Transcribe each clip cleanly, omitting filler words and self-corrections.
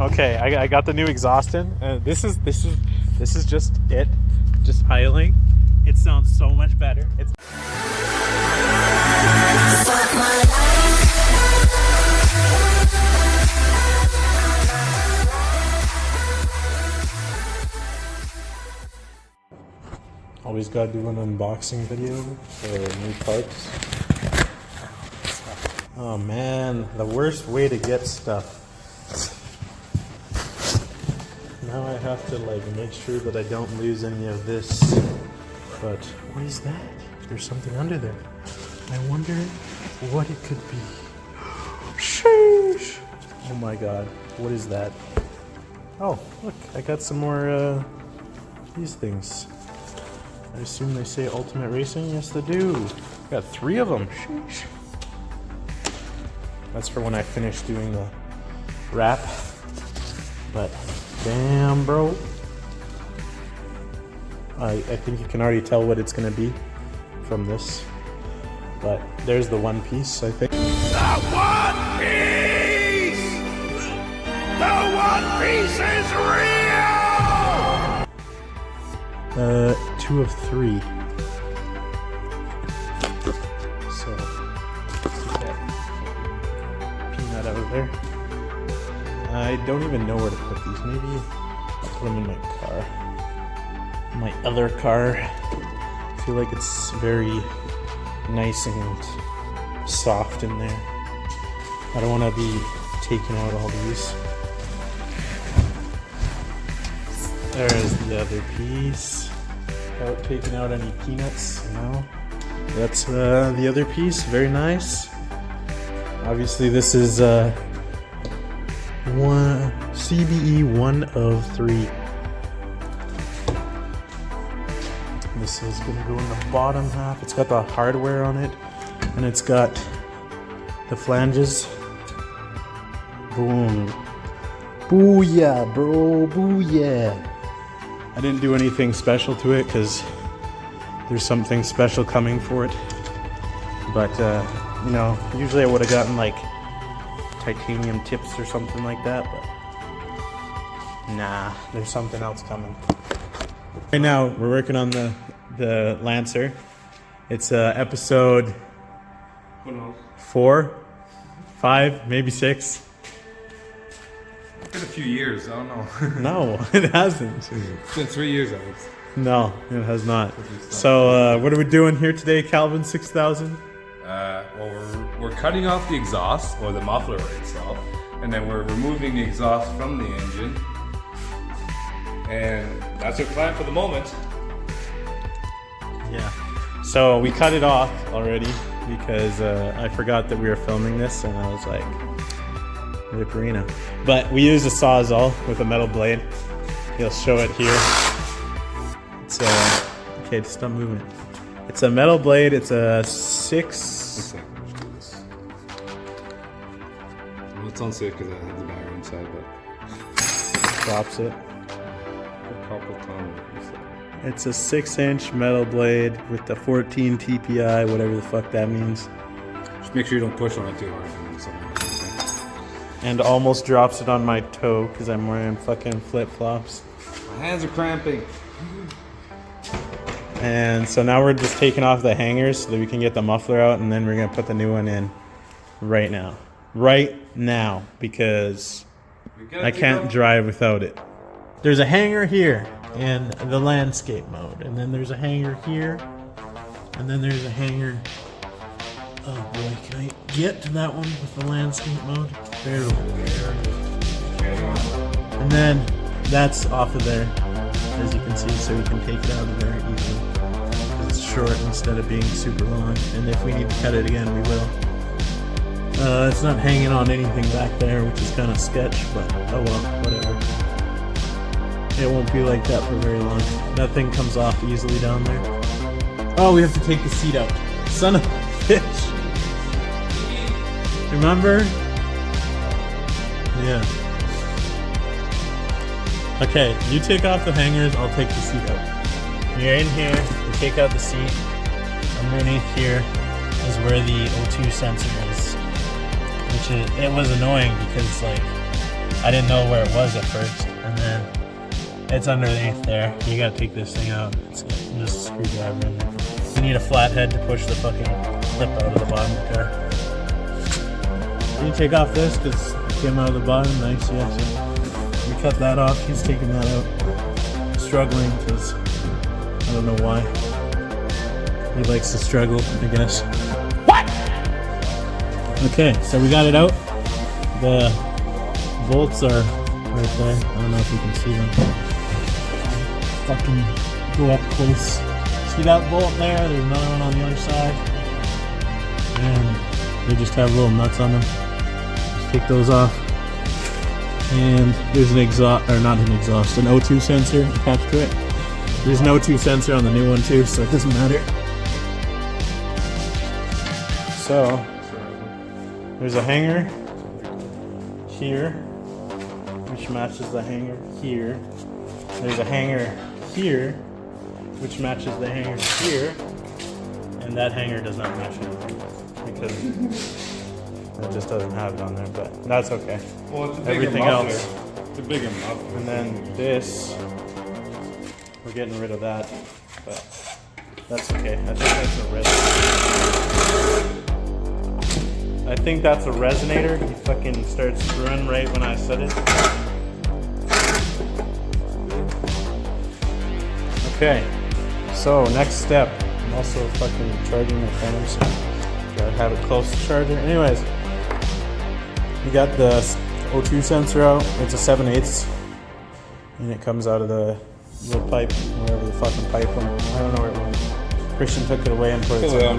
Okay, I got the new exhaust in. This is just it, just idling. It sounds so much better. It's always gotta do an unboxing video for new parts. Oh man, the worst way to get stuff. Now I have to like make sure that I don't lose any of this. But what is that? There's something under there. I wonder what it could be. Sheesh! Oh my god, what is that? Oh, look, I got some more these things. I assume they say Ultimate Racing? Yes, they do. Got 3 of them. Sheesh. That's for when I finish doing the wrap. But damn, bro. I think you can already tell what it's gonna be from this. But there's the one piece, I think. The one piece! The one piece is real! 2 of 3. So, keep that peanut out of there. I don't even know where to put these. Maybe I'll put them in my car. My other car. I feel like it's very nice and soft in there. I don't want to be taking out all these. There's the other piece. Without taking out any peanuts, no. That's the other piece, very nice. Obviously this is CBE 1 of 3. This is gonna go in the bottom half. It's got the hardware on it, and it's got the flanges. Boom. Booyah, bro, booyah. I didn't do anything special to it because there's something special coming for it. But, you know, usually I would have gotten like titanium tips or something like that, but nah, there's something else coming. Right now, we're working on the Lancer. It's episode 4, 5, maybe 6. It's been a few years, I don't know. No, it hasn't. It's been 3 years, Alex. No, it has not. So, what are we doing here today, Calvin 6000? Well, we're cutting off the exhaust, or the muffler itself, and then we're removing the exhaust from the engine. And that's our plan for the moment. Yeah. So we cut it off already because I forgot that we were filming this, and I was like, Ripperino. But we used a Sawzall with a metal blade. He'll show it here. It's okay, just stop moving. It's a metal blade. It's a 6. Well, it's on 6 because I have the battery inside, but Drops it. carpal tunnel. It's a 6-inch metal blade with the 14 TPI, whatever the fuck that means. Just make sure you don't push on it too hard. And almost drops it on my toe because I'm wearing fucking flip-flops. My hands are cramping. And so now we're just taking off the hangers so that we can get the muffler out, and then we're gonna put the new one in right now. Right now, because I can't drive without it. There's a hanger here in the landscape mode, and then there's a hanger here, and then there's a hanger. Oh boy, can I get to that one with the landscape mode? There. And then that's off of there, as you can see, so we can take it out of there easily. It's short instead of being super long, and if we need to cut it again, we will. It's not hanging on anything back there, which is kind of sketch, but oh well, whatever. It won't be like that for very long. Nothing comes off easily down there. Oh, we have to take the seat out. Son of a bitch. Remember? Yeah. Okay, you take off the hangers, I'll take the seat out. You're in here, you take out the seat. Underneath here is where the O2 sensor is. Which it was annoying because like I didn't know where it was at first, and then it's underneath there. You gotta take this thing out. It's just a screwdriver in there. You need a flathead to push the fucking clip out of the bottom of the car. You take off this because it came out of the bottom. Nice, yeah. So we cut that off. He's taking that out. Struggling because I don't know why. He likes to struggle, I guess. What? Okay, so we got it out. The bolts are right there. I don't know if you can see them. Fucking go up close. See that bolt there? There's another one on the other side. And they just have little nuts on them. Just take those off. And there's an exhaust, or not an exhaust, an O2 sensor attached to it. There's an O2 sensor on the new one too, so it doesn't matter. So, there's a hanger here, which matches the hanger here. There's a hanger here, which matches the hanger here. And that hanger does not match it because it just doesn't have it on there, but that's okay. Well, it's a Everything else. It's a bigger muffler. And then this, we're getting rid of that, but that's okay. I think that's a resonator. I think that's a resonator. He fucking started screwing right when I said it. Okay, so next step. I'm also fucking charging my phone, so gotta have it close to charger. Anyways, you got the O2 sensor out. It's a 7/8, and it comes out of the little pipe, wherever the fucking pipe went. I don't know where it went. Christian took it away and put it on.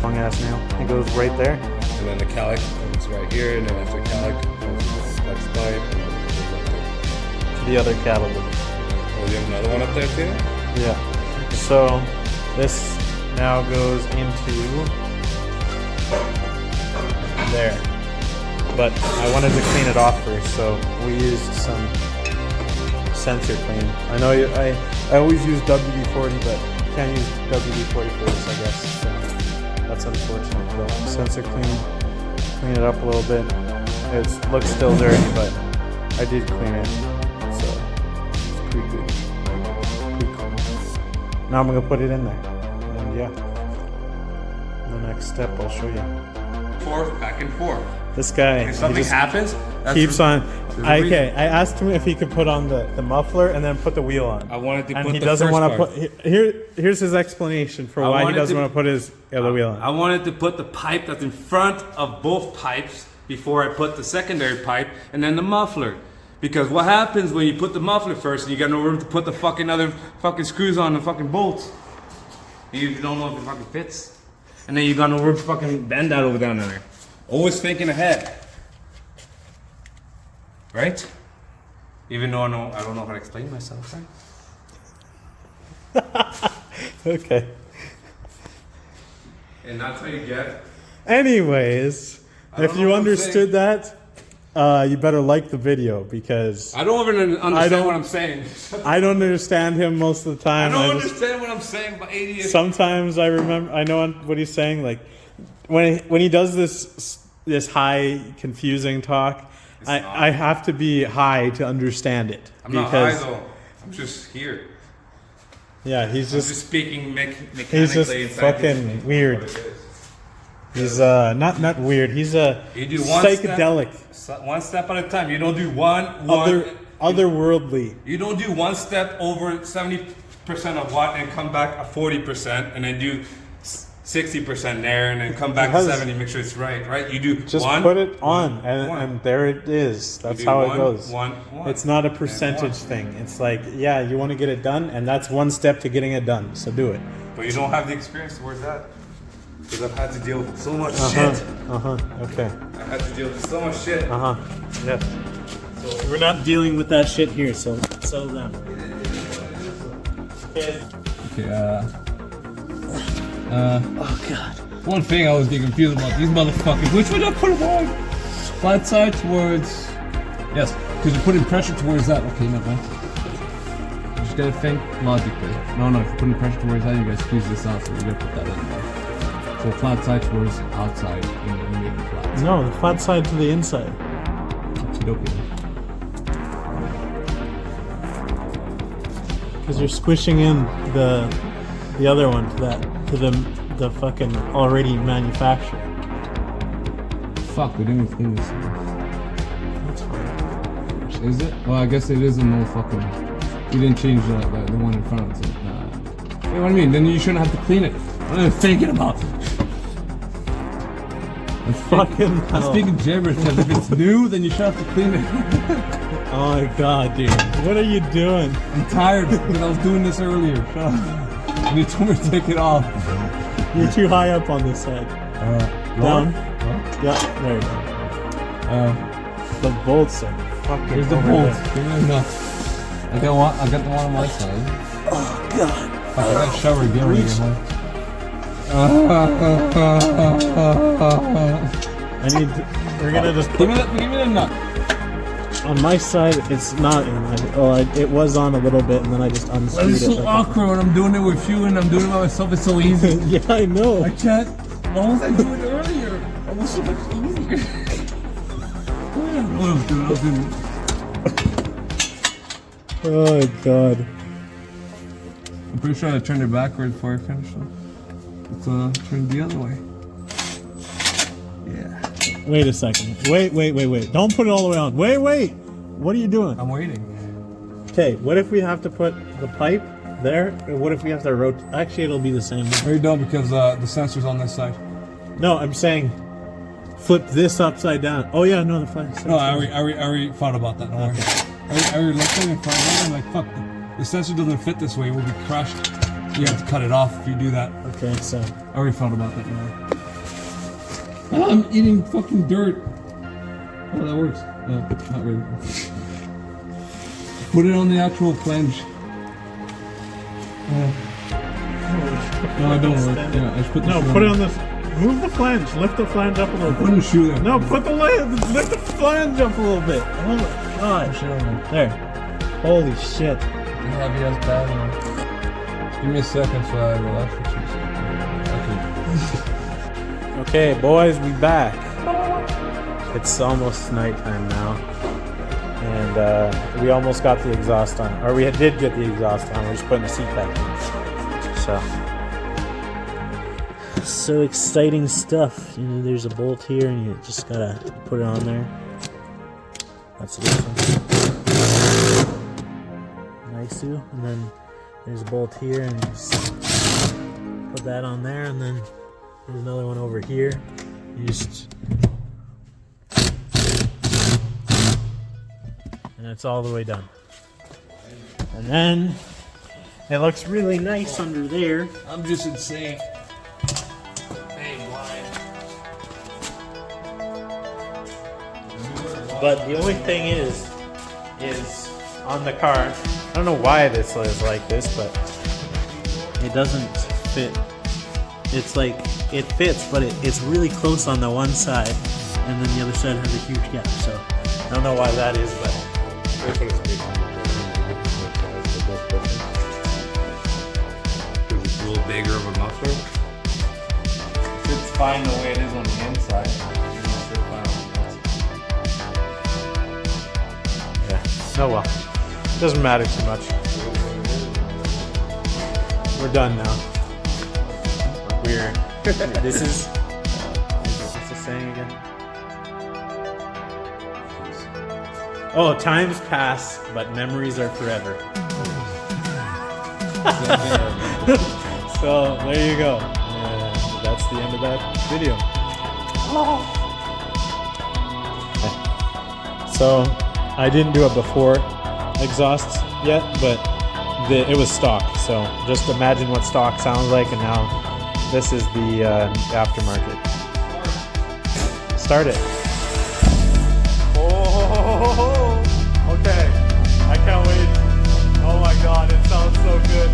Long ass nail. It goes right there. And then the calic comes right here, and then after calic comes next pipe, and then it goes up there. To the other catalyst. Oh, you have another one up there too? Yeah. So this now goes into there. But I wanted to clean it off first, so we used some sensor clean. I know I always use WD-40, but can't use WD-40 for this, I guess. So that's unfortunate. But sensor clean it up a little bit. It looks still dirty, but I did clean it, so it's pretty good. Pretty cool. Now I'm gonna put it in there, and yeah. The next step I'll show you. Forth, back and forth. This guy, If something happens, keeps on. Okay, I asked him if he could put on the muffler and then put the wheel on. I wanted to and put he the doesn't first want to part. put. Here's his explanation for why he doesn't want to put his the wheel on. I wanted to put the pipe that's in front of both pipes before I put the secondary pipe and then the muffler. Because what happens when you put the muffler first and you got no room to put the fucking other fucking screws on the fucking bolts? You don't know if it fucking fits. And then you got no room to fucking bend that over down there. Always thinking ahead. Right? Even though I don't know how to explain myself, right? Okay. And that's how you get. Anyways, if you understood that, you better like the video because I don't even understand what I'm saying. I don't understand him most of the time. I don't understand what I'm saying, but idiots. Sometimes I know what he's saying. Like when he does this high confusing talk, I have to be high to understand it. I'm not high though. I'm just here. Yeah, he's I'm just speaking mechanically. he's just fucking weird. He's not weird. He's a psychedelic. One step at a time. You don't do otherworldly. You don't do one step over 70% of what and come back at 40% and then do 60% there and then come back to 70. Make sure it's right. You do just put it on and there it is. That's how it goes. It's not a percentage thing. It's like, yeah, you want to get it done, and that's one step to getting it done. So do it. But you don't have the experience towards that. Because I've had to deal with so much shit. Okay. I had to deal with so much shit. Yes. So we're not dealing with that shit here, so settle down. Okay. Oh god. One thing I was getting confused about these motherfuckers. Which one did I put them on? Flat side towards. Yes, because you're putting pressure towards that. Okay, never mind. You just gotta think logically. No, if you're putting pressure towards that, you gotta squeeze this out, so you're gonna put that in there. So flat side towards outside, and then you make it flat. No, the flat side to the inside. dokie. Because you're squishing in the other one to the fucking already manufactured. Fuck, we didn't even clean this. That's fine. Is it? Well, I guess it is a no fucking. You didn't change the one in front of it. You know what I mean? Then you shouldn't have to clean it. What are you thinking about? I'm speaking gibberish because if it's new, then you should have to clean it. Oh my god, dude. What are you doing? I'm tired because I was doing this earlier. Shut up. And you told me to take it off. You're too high up on this side. Down. Yeah, there you go. The bolts are fucking. Here's the bolts. Give me enough. I got the one on my side. Oh god. I got a shower again when you get home. We're gonna just give me the nut. On my side, it's not in. It was on a little bit, and then I just unscrewed it. It's so awkward when I'm doing it with you and I'm doing it by myself. It's so easy. Yeah, I know. I can't. Why was I doing it earlier? It was so much easier. Oh god. I'm pretty sure I turned it backwards before I finished it. It's turned the other way. Yeah. Wait a second. Wait. Don't put it all the way on. Wait. What are you doing? I'm waiting. Okay, what if we have to put the pipe there? Or what if we have to rotate? Actually, it'll be the same. Or you don't because the sensor's on this side. No, I'm saying flip this upside down. Oh yeah, no, the flag. No, I already thought about that. Don't worry. I already looked at it and thought, I'm like, fuck, the sensor doesn't fit this way. It will be crushed. You have to cut it off if you do that. Okay, so. I already thought about that. I'm eating fucking dirt. Oh, that works. No, not really. Put it on the actual flange. No, I don't work. Yeah, I just put the No, put it on this. Move the flange. Lift the flange up a little bit. Put the shoe there. No, put the lift the flange up a little bit. Oh my gosh. There. Holy shit. Heavy as bad. Give me a second so I relax for 2 seconds. Okay, boys, we back. It's almost nighttime now. And we almost got the exhaust on. Or we did get the exhaust on. We're just putting the seat back in. So exciting stuff. You know, there's a bolt here and you just gotta put it on there. That's a good one. Nice too. And then there's a bolt here and you just put that on there, and then there's another one over here. You just, and it's all the way done. And then it looks really nice under there. I'm just insane. But the only thing is on the car, I don't know why this is like this, but it doesn't fit. It's like, it fits, but it's really close on the one side, and then the other side has a huge gap, so I don't know why that is, but It's a little bigger of a muffler. It's fine the way it is on the inside. oh well. Doesn't matter too much. We're done now. This is, what's the saying again? Oh, times pass, but memories are forever. So, there you go. And that's the end of that video. So, I didn't do a before exhaust yet, but it was stock. So, just imagine what stock sounds like, and now this is the aftermarket. Start it. Oh, okay. I can't wait. Oh my god, it sounds so good.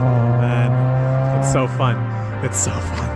Oh man, it's so fun. It's so fun.